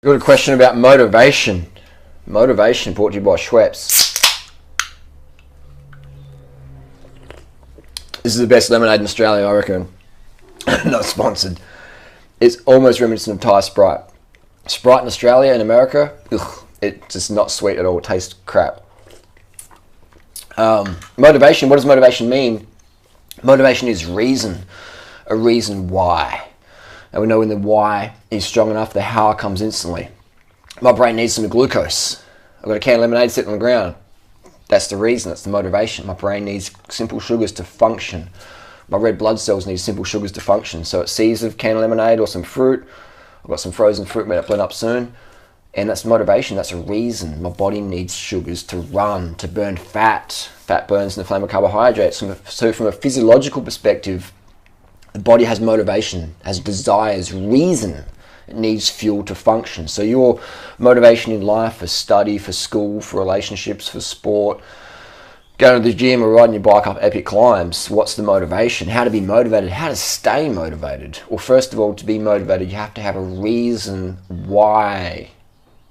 Got a question about motivation. Motivation brought to you by Schweppes. This is the best lemonade in Australia, I reckon. Not sponsored. It's almost reminiscent of Thai Sprite. Sprite in Australia and America, it's just not sweet at all. It tastes crap. Motivation, what does motivation mean? Motivation is reason. A reason why. And we know when the why is strong enough, the how comes instantly. My brain needs some glucose. I've got a can of lemonade sitting on the ground. That's the reason, that's the motivation. My brain needs simple sugars to function. My red blood cells need simple sugars to function. So it sees a can of lemonade or some fruit. I've got some frozen fruit, made it blend up soon. And that's motivation, that's a reason. My body needs sugars to run, to burn fat. Fat burns in the flame of carbohydrates. So from a physiological perspective, the body has motivation, has desires, reason. It needs fuel to function. So your motivation in life, for study, for school, for relationships, for sport, going to the gym or riding your bike up epic climbs, what's the motivation? How to be motivated? How to stay motivated? Well, first of all, to be motivated, you have to have a reason why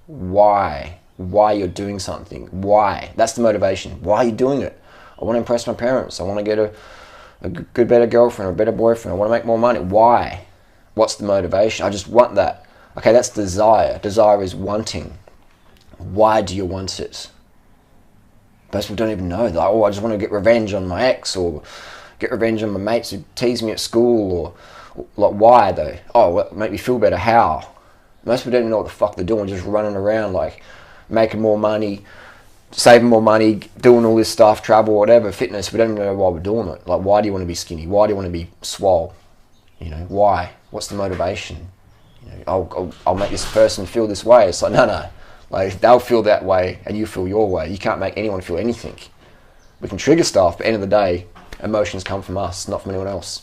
you're doing something. Why? That's the motivation. Why are you doing it? I want to impress my parents. I want to get a good, better girlfriend or a better boyfriend. I want to make more money. Why? What's the motivation? I just want that. Okay, that's desire. Desire is wanting. Why do you want it? Most people don't even know. Like, oh, I just want to get revenge on my ex, or get revenge on my mates who tease me at school, or like, why though? Oh, well, make me feel better. How? Most people don't even know what the fuck they're doing, just running around like making more money, saving more money, doing all this stuff, travel, whatever, fitness. We don't even know why we're doing it. Like, why do you want to be skinny? Why do you want to be swole? You know, why? What's the motivation? You know, I'll make this person feel this way. It's like, no. Like, they'll feel that way and you feel your way. You can't make anyone feel anything. We can trigger stuff, but at the end of the day, emotions come from us, not from anyone else.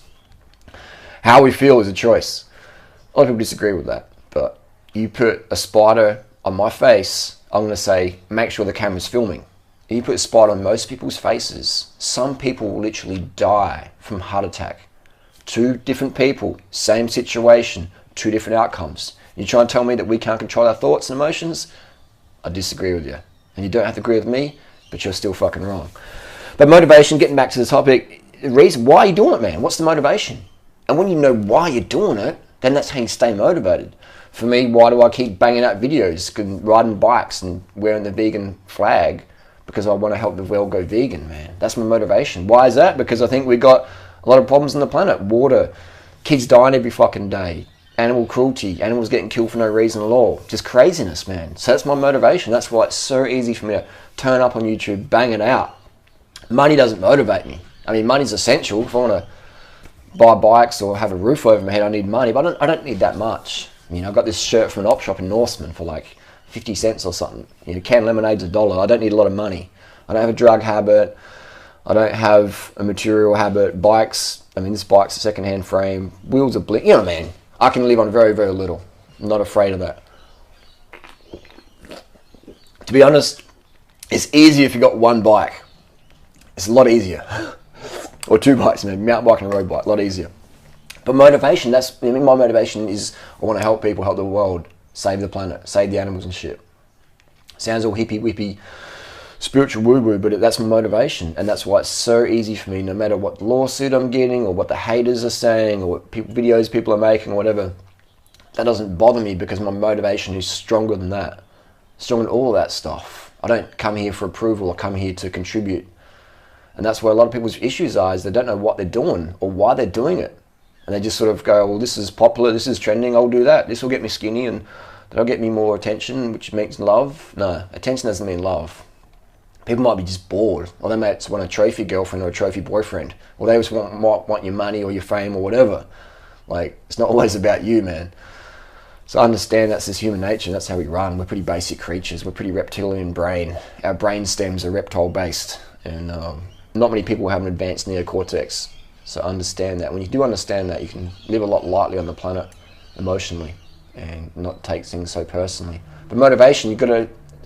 How we feel is a choice. A lot of people disagree with that, but you put a spider on my face, I'm going to say, make sure the camera's filming. If you put a spider on most people's faces, some people will literally die from heart attack. Two different people, same situation, two different outcomes. You try and tell me that we can't control our thoughts and emotions? I disagree with you. And you don't have to agree with me, but you're still fucking wrong. But motivation, getting back to the topic, the reason why are you doing it, man? What's the motivation? And when you know why you're doing it, then that's how you stay motivated. For me, why do I keep banging out videos and riding bikes and wearing the vegan flag? Because I want to help the world go vegan, man. That's my motivation. Why is that? Because I think we've got a lot of problems on the planet. Water, kids dying every fucking day, animal cruelty, animals getting killed for no reason at all. Just craziness, man. So that's my motivation. That's why it's so easy for me to turn up on YouTube, bang it out. Money doesn't motivate me. I mean, money's essential. If I want to buy bikes or have a roof over my head, I need money, but I don't need that much. You know, I got this shirt from an op shop in Norseman for like 50 cents or something. You know, can lemonade's $1. I don't need a lot of money. I don't have a drug habit. I don't have a material habit. Bikes, I mean, this bike's a second-hand frame. Wheels are blink. You know what I mean? I can live on very, very little. I'm not afraid of that. To be honest, it's easier if you got one bike. It's a lot easier. Or two bikes, maybe mountain bike and a road bike, a lot easier. But motivation, my motivation is I want to help people, help the world, save the planet, save the animals and shit. Sounds all hippie whippy, spiritual woo-woo, but that's my motivation. And that's why it's so easy for me, no matter what lawsuit I'm getting or what the haters are saying or what videos people are making or whatever, that doesn't bother me because my motivation is stronger than that. Stronger than all of that stuff. I don't come here for approval, I come here to contribute. And that's where a lot of people's issues are, is they don't know what they're doing or why they're doing it. And they just sort of go, well, this is popular, this is trending, I'll do that. This will get me skinny and that'll get me more attention, which means love. No, attention doesn't mean love. People might be just bored, or they might want a trophy girlfriend or a trophy boyfriend, or they just want your money or your fame or whatever. Like, it's not always about you, man. So I understand that's just human nature, that's how we run. We're pretty basic creatures, we're pretty reptilian brain. Our brain stems are reptile based, and not many people have an advanced neocortex. So understand that. When you do understand that, you can live a lot lightly on the planet emotionally and not take things so personally. But motivation,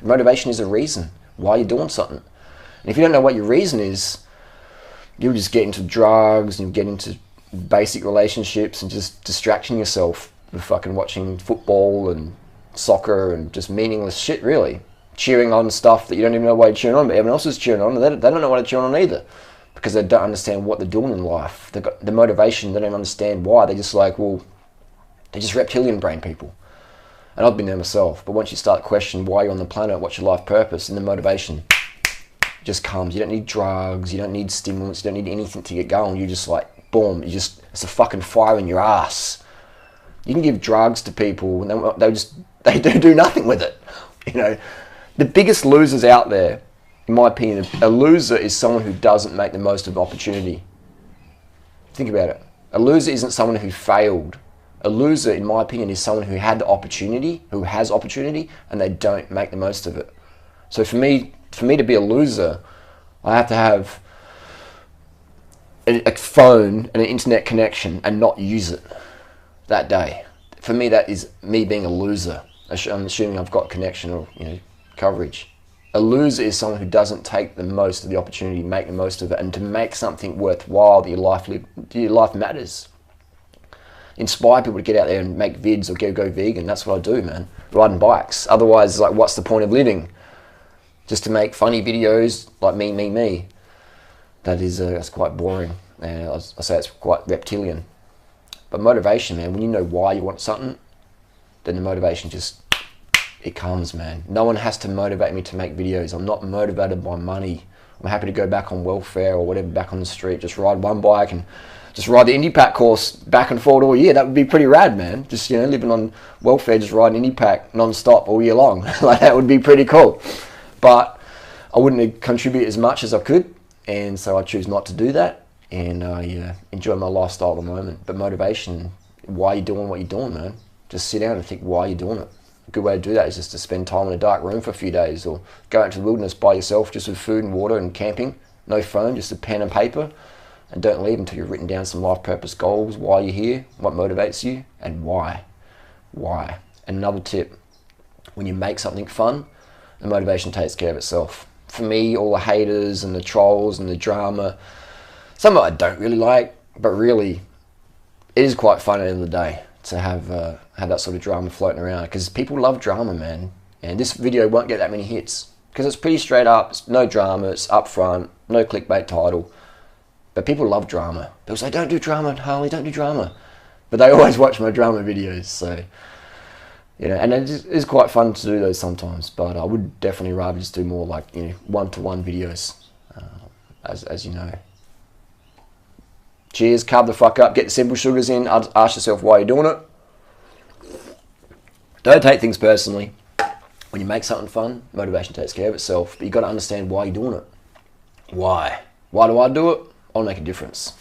motivation is a reason why you're doing something. And if you don't know what your reason is, you'll just get into drugs and get into basic relationships and just distracting yourself with fucking watching football and soccer and just meaningless shit, really. Cheering on stuff that you don't even know why you're cheering on, but everyone else is cheering on, and they don't know what they're cheering on either, because they don't understand what they're doing in life. They've got the motivation, they don't understand why. They're just like, well, they're just reptilian brain people. And I've been there myself, but once you start questioning why you're on the planet, what's your life purpose, and the motivation just comes. You don't need drugs, you don't need stimulants, you don't need anything to get going. You just like, boom, it's a fucking fire in your ass. You can give drugs to people and they do nothing with it. You know, the biggest losers out there, in my opinion, a loser is someone who doesn't make the most of opportunity. Think about it. A loser isn't someone who failed. A loser, in my opinion, is someone who had the opportunity, who has opportunity, and they don't make the most of it. So for me to be a loser, I have to have a phone and an internet connection and not use it that day. For me, that is me being a loser. I'm assuming I've got connection or coverage. A loser is someone who doesn't take the most of the opportunity, make the most of it, and to make something worthwhile that your life matters. Inspire people to get out there and make vids or go vegan. That's what I do, man. Riding bikes. Otherwise, like, what's the point of living? Just to make funny videos like me. That's quite boring. And I say it's quite reptilian. But motivation, man, when you know why you want something, then the motivation it comes, man. No one has to motivate me to make videos. I'm not motivated by money. I'm happy to go back on welfare or whatever, back on the street, just ride one bike and just ride the Indie Pack course back and forward all year. That would be pretty rad, man. Just, living on welfare, just riding Indie Pack non-stop all year long. Like, that would be pretty cool. But I wouldn't contribute as much as I could, and so I choose not to do that, and I enjoy my lifestyle at the moment. But motivation, why are you doing what you're doing, man? Just sit down and think why you're doing it. A good way to do that is just to spend time in a dark room for a few days, or go out to the wilderness by yourself, just with food and water and camping. No phone, just a pen and paper, and don't leave until you've written down some life purpose goals, why you're here, what motivates you, and why. Why. And another tip, when you make something fun, the motivation takes care of itself. For me, all the haters and the trolls and the drama, some of it I don't really like, but really, it is quite fun at the end of the day to have that sort of drama floating around, because people love drama, man. And this video won't get that many hits because it's pretty straight up. It's no drama, it's upfront, no clickbait title. But people love drama. People say, don't do drama, Harley, don't do drama. But they always watch my drama videos, so, and it is quite fun to do those sometimes, but I would definitely rather just do more like, one-to-one videos, as you know. Cheers, carb the fuck up, get the simple sugars in, ask yourself why you're doing it. Don't take things personally. When you make something fun, motivation takes care of itself, but you've got to understand why you're doing it. Why? Why do I do it? I'll make a difference.